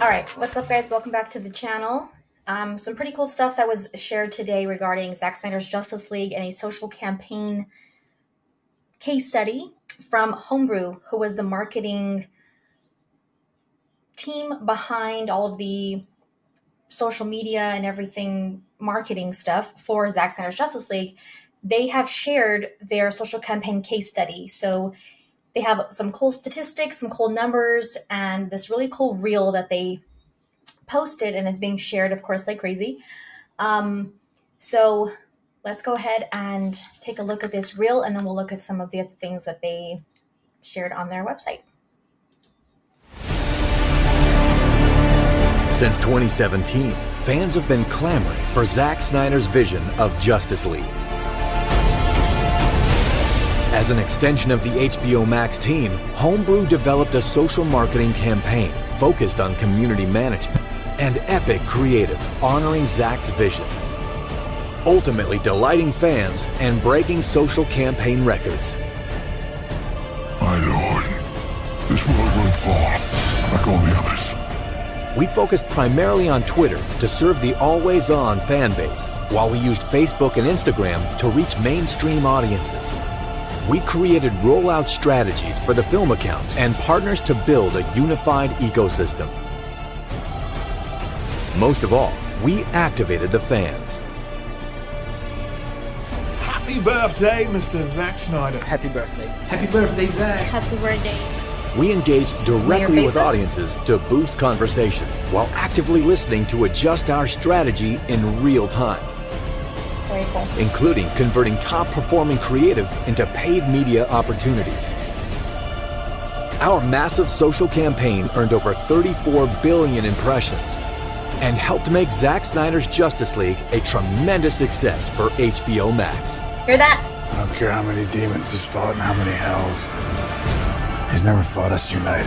All right, what's up, guys? Welcome back to the channel. Some pretty cool stuff that was shared today regarding Zack Snyder's Justice League and a social campaign case study from Homebrew, who was the marketing team behind all of the social media and everything marketing stuff for Zack Snyder's Justice League. They have shared their social campaign case study. So they have some cool statistics, some cool numbers, and this really cool reel that they posted and is being shared, of course, like crazy. So let's go ahead and take a look at this reel, and then we'll look at some of the other things that they shared on their website. Since 2017, fans have been clamoring for Zack Snyder's vision of Justice League. As an extension of the HBO Max team, Homebrew developed a social marketing campaign focused on community management and epic creative honoring Zack's vision, ultimately delighting fans and breaking social campaign records. My lord, this world won't fall like all the others. We focused primarily on Twitter to serve the always-on fan base, while we used Facebook and Instagram to reach mainstream audiences. We created rollout strategies for the film accounts and partners to build a unified ecosystem. Most of all, we activated the fans. Happy birthday, Mr. Zack Snyder. Happy birthday. Happy birthday, Zack. Happy birthday. We engaged directly with audiences to boost conversation while actively listening to adjust our strategy in real time, Very cool. including converting top-performing creative into paid media opportunities. Our massive social campaign earned over 34 billion impressions and helped make Zack Snyder's Justice League a tremendous success for HBO Max. Hear that? I don't care how many demons he's fought and how many hells. He's never fought us united.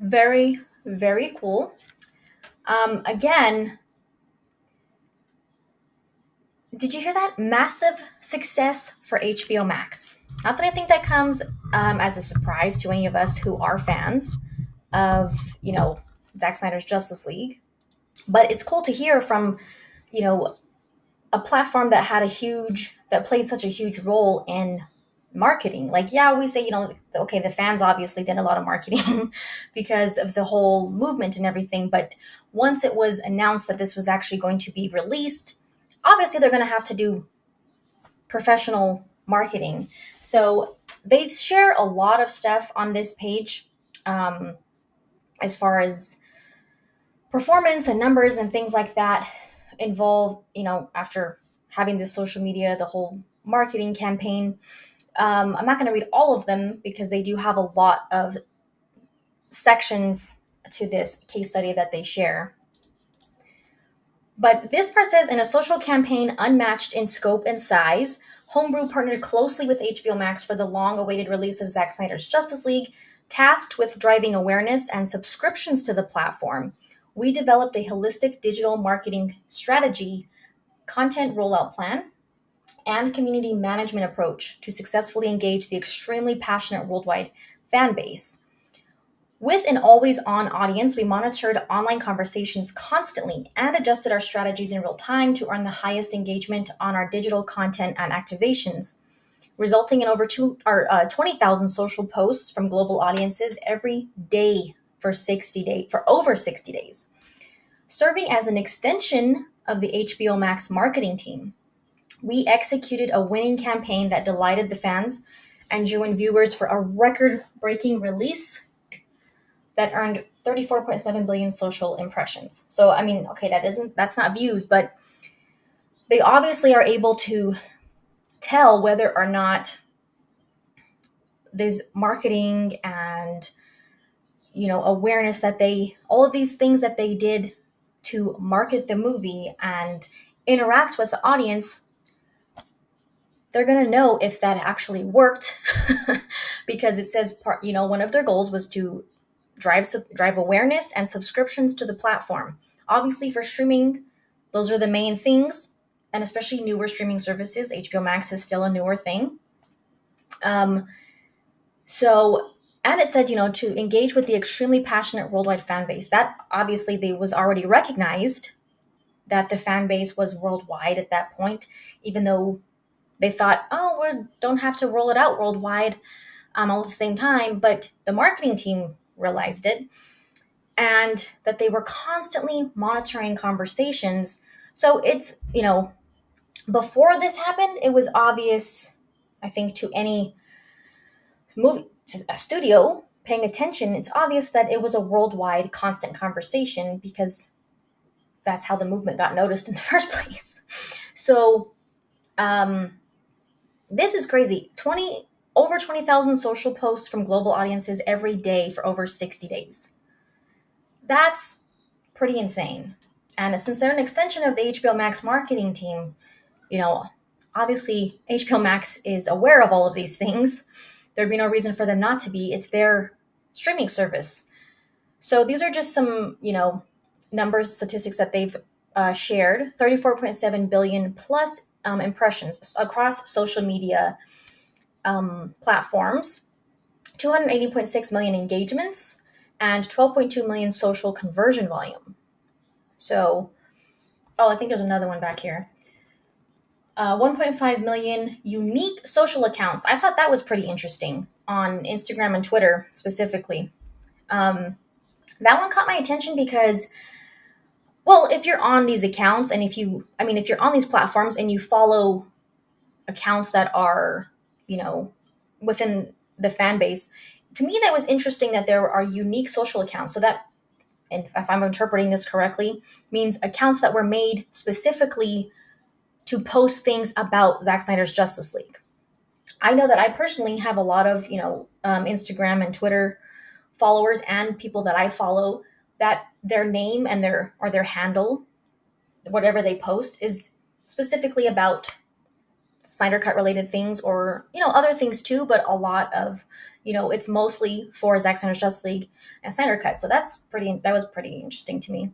Very, very cool. Again, did you hear that? Massive success for HBO Max. Not that I think that comes as a surprise to any of us who are fans of, Zack Snyder's Justice League. But it's cool to hear from, a platform that that played such a huge role in marketing. Like, yeah, we say, okay, the fans obviously did a lot of marketing because of the whole movement and everything. But once it was announced that this was actually going to be released, obviously they're going to have to do professional marketing. So they share a lot of stuff on this page as far as performance and numbers and things like that involved, after having this social media, the whole marketing campaign. I'm not going to read all of them because they do have a lot of sections to this case study that they share. But this part says, in a social campaign unmatched in scope and size, Homebrew partnered closely with HBO Max for the long-awaited release of Zack Snyder's Justice League, tasked with driving awareness and subscriptions to the platform. We developed a holistic digital marketing strategy, content rollout plan, and community management approach to successfully engage the extremely passionate worldwide fan base. With an always-on audience, we monitored online conversations constantly and adjusted our strategies in real time to earn the highest engagement on our digital content and activations, resulting in over 20,000 social posts from global audiences every day for over 60 days. Serving as an extension of the HBO Max marketing team, we executed a winning campaign that delighted the fans and drew in viewers for a record-breaking release that earned 34.7 billion social impressions. So, okay, that's not views, but they obviously are able to tell whether or not this marketing and, awareness that all of these things that they did to market the movie and interact with the audience, they're going to know if that actually worked because it says, one of their goals was to drive awareness and subscriptions to the platform. Obviously, for streaming, those are the main things. and especially newer streaming services. HBO Max is still a newer thing. Um, so, and it said, to engage with the extremely passionate worldwide fan base. That obviously they was already recognized that the fan base was worldwide at that point, even though they thought, oh, we don't have to roll it out worldwide all at the same time. But the marketing team realized it, and that they were constantly monitoring conversations. So it's, before this happened, it was obvious, I think, to any a studio paying attention, it's obvious that it was a worldwide constant conversation, because that's how the movement got noticed in the first place. So this is crazy. Over 20,000 social posts from global audiences every day for over 60 days. That's pretty insane. And since they're an extension of the HBO Max marketing team, obviously HBO Max is aware of all of these things. There'd be no reason for them not to be. It's their streaming service. So these are just some, numbers, statistics that they've shared. 34.7 billion plus impressions across social media platforms, 280.6 million engagements, and 12.2 million social conversion volume. So, I think there's another one back here. 1.5 million unique social accounts. I thought that was pretty interesting on Instagram and Twitter specifically. That one caught my attention because, if you're on these accounts and if you're on these platforms and you follow accounts that are, within the fan base, to me that was interesting that there are unique social accounts. So that, and if I'm interpreting this correctly, means accounts that were made specifically to post things about Zack Snyder's Justice League. I know that I personally have a lot of, Instagram and Twitter followers and people that I follow that their name and their handle, whatever they post, is specifically about Snyder Cut related things, or, other things too, but a lot of, it's mostly for Zack Snyder's Justice League and Snyder Cut. So that was pretty interesting to me.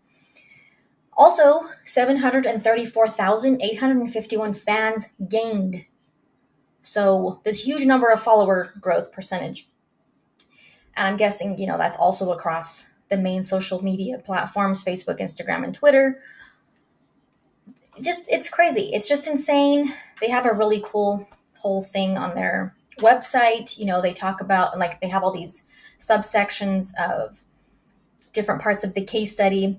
Also, 734,851 fans gained. So this huge number of follower growth percentage. And I'm guessing, that's also across the main social media platforms, Facebook, Instagram, and Twitter. It's crazy. It's just insane. They have a really cool whole thing on their website. They talk about, they have all these subsections of different parts of the case study.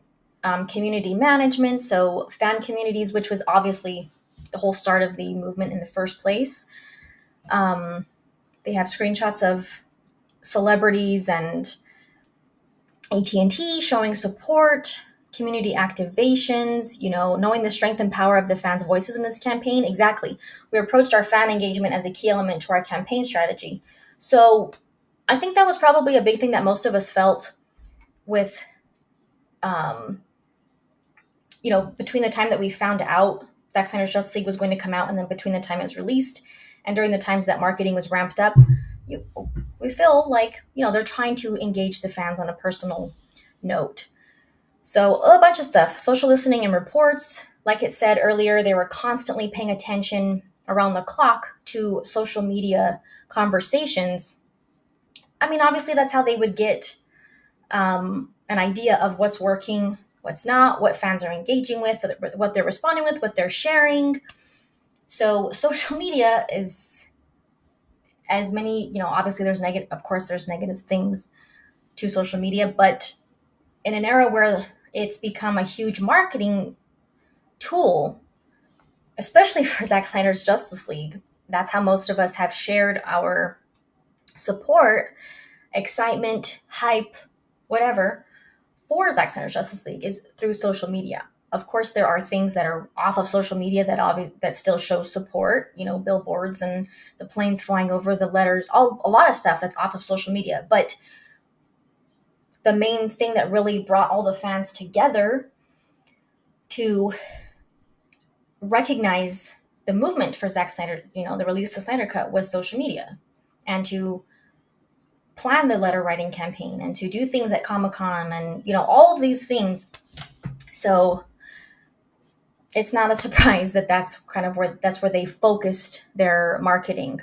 Community management, so fan communities, which was obviously the whole start of the movement in the first place. They have screenshots of celebrities and AT&T showing support, community activations, knowing the strength and power of the fans' voices in this campaign. Exactly. We approached our fan engagement as a key element to our campaign strategy. So I think that was probably a big thing that most of us felt with between the time that we found out Zack Snyder's Justice League was going to come out, and then between the time it was released and during the times that marketing was ramped up, we feel like, they're trying to engage the fans on a personal note. So a bunch of stuff, social listening and reports. Like it said earlier, they were constantly paying attention around the clock to social media conversations. Obviously that's how they would get an idea of what's working, what's not, what fans are engaging with, what they're responding with, what they're sharing. So social media is as many, obviously there's negative things to social media, but in an era where it's become a huge marketing tool, especially for Zack Snyder's Justice League, that's how most of us have shared our support, excitement, hype, whatever, for Zack Snyder's Justice League is through social media. Of course, there are things that are off of social media that still show support, billboards and the planes flying over, the letters, a lot of stuff that's off of social media. But the main thing that really brought all the fans together to recognize the movement for Zack Snyder, the release of the Snyder Cut, was social media, and to plan the letter writing campaign and to do things at Comic-Con and, all of these things. So it's not a surprise that that's where they focused their marketing.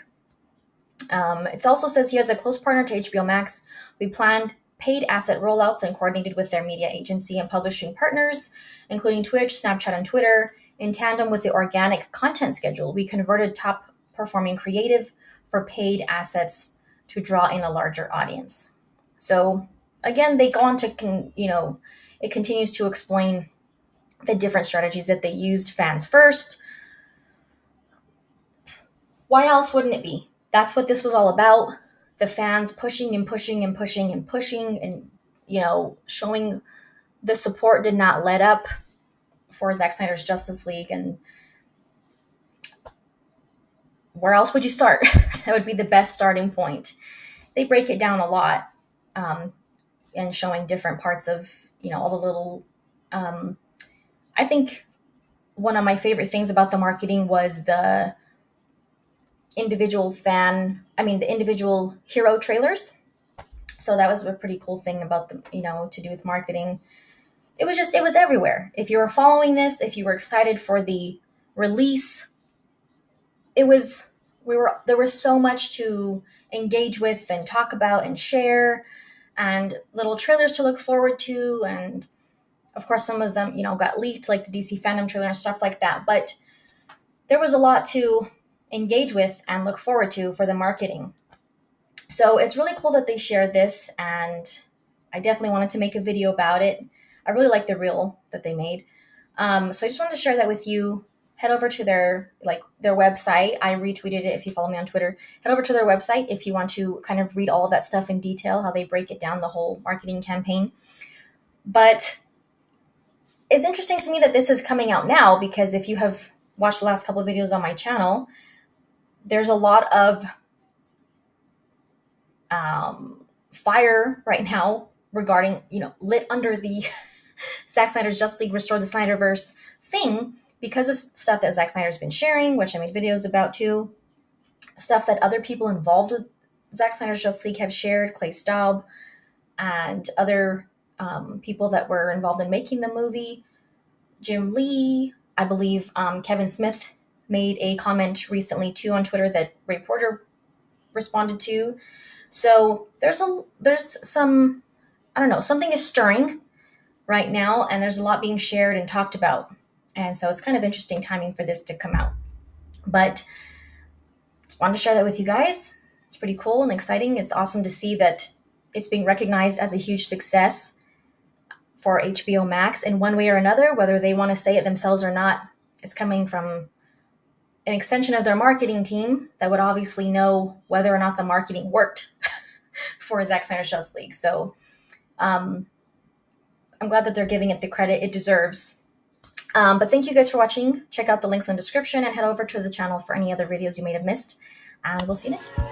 It also says here, as a close partner to HBO Max, we planned paid asset rollouts and coordinated with their media agency and publishing partners, including Twitch, Snapchat, and Twitter. In tandem with the organic content schedule, we converted top performing creative for paid assets to draw in a larger audience. So again, they go on to, it continues to explain the different strategies that they used. Fans first. Why else wouldn't it be? That's what this was all about. The fans pushing and pushing and pushing and pushing and, showing the support did not let up for Zack Snyder's Justice League. And where else would you start? That would be the best starting point. They break it down a lot, and showing different parts of, all the little, I think one of my favorite things about the marketing was the individual hero trailers. So that was a pretty cool thing about them, to do with marketing. It was everywhere. If you were following this, if you were excited for the release, there was so much to engage with and talk about and share, and little trailers to look forward to. And of course, some of them, got leaked, like the DC Fandom trailer and stuff like that. But there was a lot to engage with and look forward to for the marketing. So it's really cool that they shared this, and I definitely wanted to make a video about it. I really like the reel that they made. So I just wanted to share that with you. Head over to their website. I retweeted it if you follow me on Twitter. Head over to their website if you want to kind of read all of that stuff in detail, how they break it down, the whole marketing campaign. But it's interesting to me that this is coming out now, because if you have watched the last couple of videos on my channel, there's a lot of fire right now regarding, lit under the Zack Snyder's Justice League Restore the Snyderverse thing, because of stuff that Zack Snyder's been sharing, which I made videos about too. Stuff that other people involved with Zack Snyder's Justice League have shared, Clay Staub and other people that were involved in making the movie. Jim Lee, I believe Kevin Smith made a comment recently too on Twitter that Ray Porter responded to. So there's some, I don't know, something is stirring right now, and there's a lot being shared and talked about. And so it's kind of interesting timing for this to come out. But just wanted to share that with you guys. It's pretty cool and exciting. It's awesome to see that it's being recognized as a huge success for HBO Max in one way or another, whether they want to say it themselves or not. It's coming from an extension of their marketing team that would obviously know whether or not the marketing worked for Zack Snyder's Justice League. So I'm glad that they're giving it the credit it deserves. But thank you guys for watching. Check out the links in the description and head over to the channel for any other videos you may have missed. And we'll see you next time.